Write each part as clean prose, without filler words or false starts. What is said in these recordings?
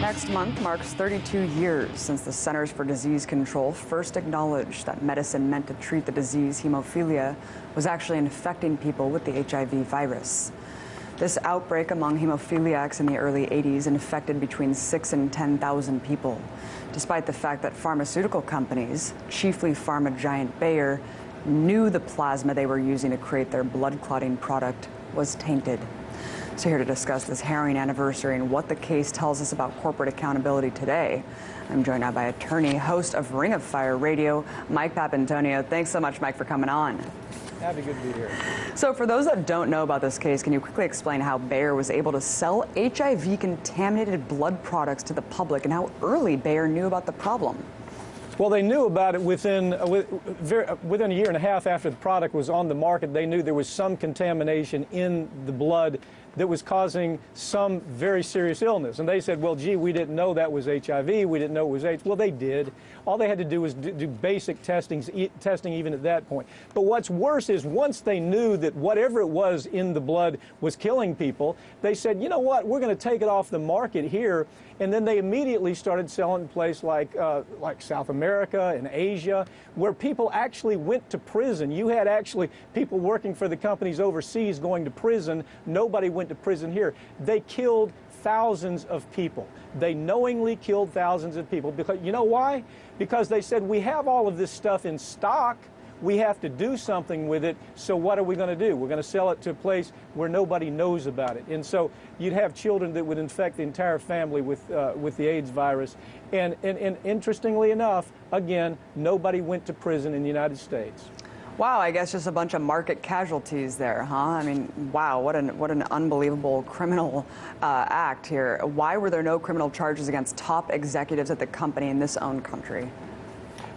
Next month marks 32 years since the Centers for Disease Control first acknowledged that medicine meant to treat the disease hemophilia was actually infecting people with the HIV virus. This outbreak among hemophiliacs in the early 80s infected between 6,000 and 10,000 people, despite the fact that pharmaceutical companies, chiefly pharma giant Bayer, knew the plasma they were using to create their blood clotting product was tainted. So here to discuss this harrowing anniversary and what the case tells us about corporate accountability today, I'm joined now by attorney, host of Ring of Fire Radio, Mike Papantonio. Thanks so much, Mike, for coming on. Happy good to be here. So for those that don't know about this case, can you quickly explain how Bayer was able to sell HIV-contaminated blood products to the public and how early Bayer knew about the problem? Well, they knew about it within a year and a half after the product was on the market. They knew there was some contamination in the blood that was causing some very serious illness. And they said, well, gee, we didn't know that was HIV. We didn't know it was AIDS. Well, they did. All they had to do was do basic testing even at that point. But what's worse is once they knew that whatever it was in the blood was killing people, they said, you know what, we're going to take it off the market here. And then they immediately started selling in places like South America and Asia, where people actually went to prison. You had actually people working for the companies overseas going to prison. Nobody went to prison here. They killed thousands of people. They knowingly killed thousands of people. Because you know why? Because they said, we have all of this stuff in stock. We have to do something with it, so what are we going to do? We're going to sell it to a place where nobody knows about it. And so you'd have children that would infect the entire family with the AIDS virus. And interestingly enough, again, nobody went to prison in the United States. Wow, I guess just a bunch of market casualties there, huh? I mean, wow, what an unbelievable criminal act here. Why were there no criminal charges against top executives at the company in this own country?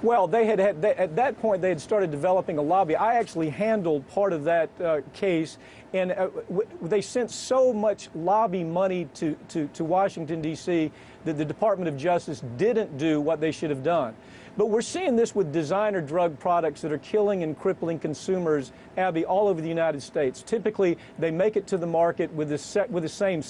Well, at that point, they had started developing a lobby. I actually handled part of that case, and they sent so much lobby money to Washington, D.C., that the Department of Justice didn't do what they should have done. But we're seeing this with designer drug products that are killing and crippling consumers, Abby, all over the United States. Typically, they make it to the market with the same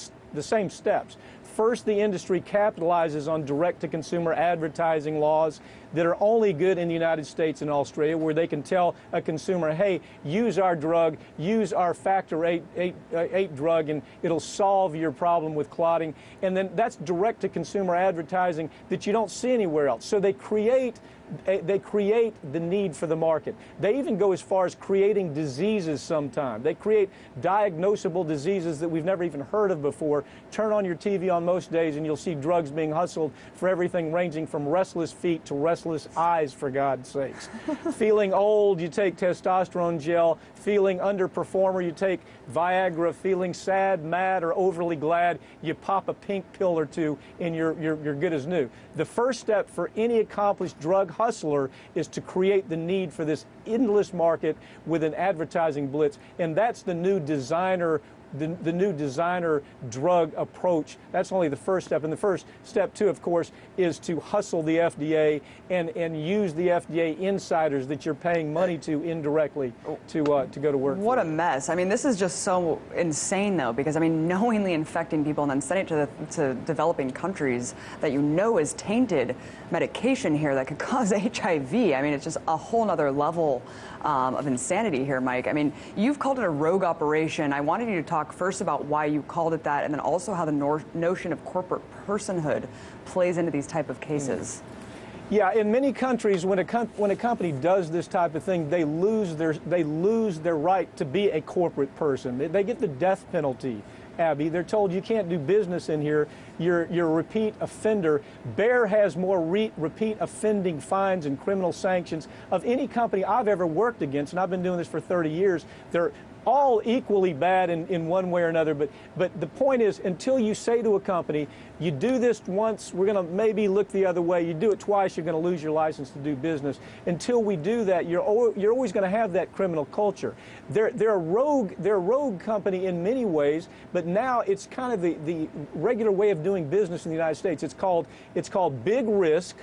steps. First, the industry capitalizes on direct-to-consumer advertising laws that are only good in the United States and Australia, where they can tell a consumer, hey, use our drug, use our factor 8 drug, and it'll solve your problem with clotting. And then that's direct-to-consumer advertising that you don't see anywhere else. So they create the need for the market. They even go as far as creating diseases sometimes. They create diagnosable diseases that we've never even heard of before. Turn on your TV on most days and you'll see drugs being hustled for everything ranging from restless feet to restless eyes, for God's sakes. Feeling old, you take testosterone gel. Feeling underperformer, you take Viagra. Feeling sad, mad, or overly glad, you pop a pink pill or two and you're good as new. The first step for any accomplished drug hustler is to create the need for this endless market with an advertising blitz, and that's the new designer drug approach. That's only the first step. And the first step, too, of course, is to hustle the FDA and use the FDA insiders that you're paying money to indirectly to go to work. What a mess. I mean, this is just so insane, though, because, I mean, knowingly infecting people and then sending it to developing countries that you know is tainted medication here that could cause HIV. I mean, it's just a whole nother level of insanity here, Mike. I mean, you've called it a rogue operation. I wanted you to talk first about why you called it that, and then also how the notion of corporate personhood plays into these type of cases. Yeah, in many countries, when a company does this type of thing, they lose their right to be a corporate person. They get the death penalty. Abby, they're told you can't do business in here. You're a repeat offender. Bayer has more repeat offending fines and criminal sanctions of any company I've ever worked against, and I've been doing this for 30 years. They're all equally bad in one way or another, but the point is, until you say to a company, you do this once, we're going to maybe look the other way. You do it twice, you're going to lose your license to do business. Until we do that, you're always going to have that criminal culture. They're a rogue company in many ways, but now it's kind of the regular way of doing business in the United States. It's called big risk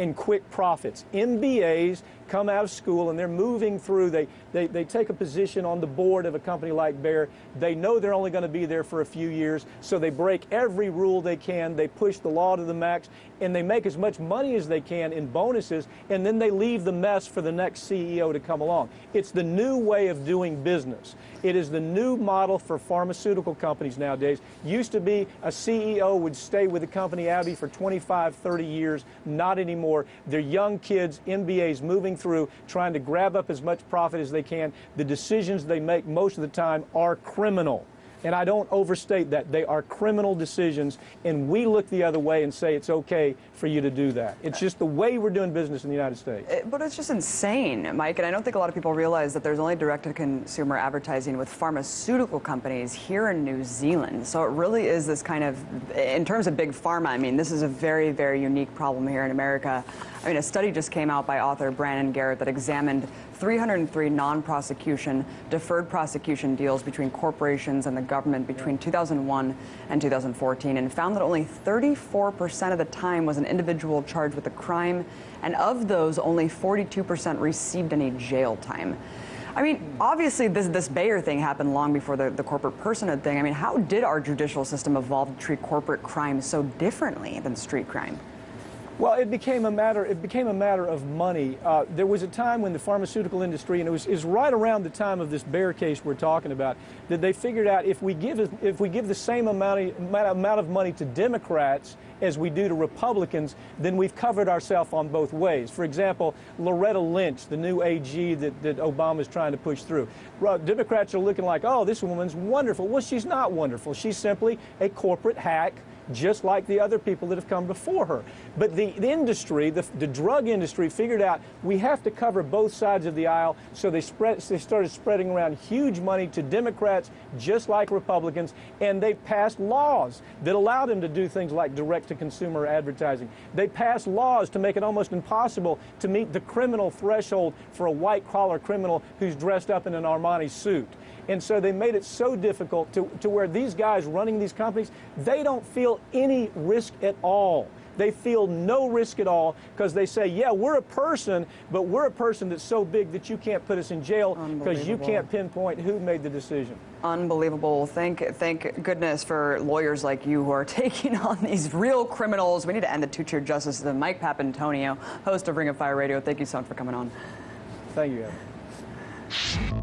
and quick profits. MBAs come out of school and they're moving through. They take a position on the board of a company like Bayer. They know they're only going to be there for a few years, so they break every rule they can. They push the law to the max, and they make as much money as they can in bonuses, and then they leave the mess for the next CEO to come along. It's the new way of doing business. It is the new model for pharmaceutical companies nowadays. Used to be a CEO would stay with the company, Abbey, for 25, 30 years. Not anymore. They're young kids, MBAs, moving through, trying to grab up as much profit as they can. The decisions they make most of the time are criminal. And I don't overstate that. They are criminal decisions, and we look the other way and say it's okay for you to do that. It's just the way we're doing business in the United States. But it's just insane, Mike, and I don't think a lot of people realize that there's only direct-to-consumer advertising with pharmaceutical companies here in New Zealand. So it really is this kind of, in terms of big pharma, I mean, this is a very, very unique problem here in America. I mean, a study just came out by author Brandon Garrett that examined 303 non-prosecution, deferred prosecution deals between corporations and the government between 2001 and 2014, and found that only 34% of the time was an individual charged with a crime, and of those, only 42% received any jail time. I mean, obviously, this Bayer thing happened long before the corporate personhood thing. I mean, how did our judicial system evolve to treat corporate crime so differently than street crime? Well, it became a matter of money. There was a time when the pharmaceutical industry, and it was right around the time of this Bayer case we're talking about, that they figured out if we give the same amount of money to Democrats as we do to Republicans, then we've covered ourselves on both ways. For example, Loretta Lynch, the new AG that Obama's trying to push through. Democrats are looking like, oh, this woman's wonderful. Well, she's not wonderful. She's simply a corporate hack, just like the other people that have come before her. But the industry, the drug industry, figured out we have to cover both sides of the aisle, so they started spreading around huge money to Democrats, just like Republicans, and they passed laws that allowed them to do things like direct-to-consumer advertising. They passed laws to make it almost impossible to meet the criminal threshold for a white-collar criminal who's dressed up in an Armani suit. And so they made it so difficult to where these guys running these companies, they don't feel any risk at all. They feel no risk at all because they say, yeah, we're a person, but we're a person that's so big that you can't put us in jail because you can't pinpoint who made the decision. Unbelievable. Thank goodness for lawyers like you who are taking on these real criminals. We need to end the two-tier justice system. Mike Papantonio, host of Ring of Fire Radio, thank you so much for coming on. Thank you, Evan.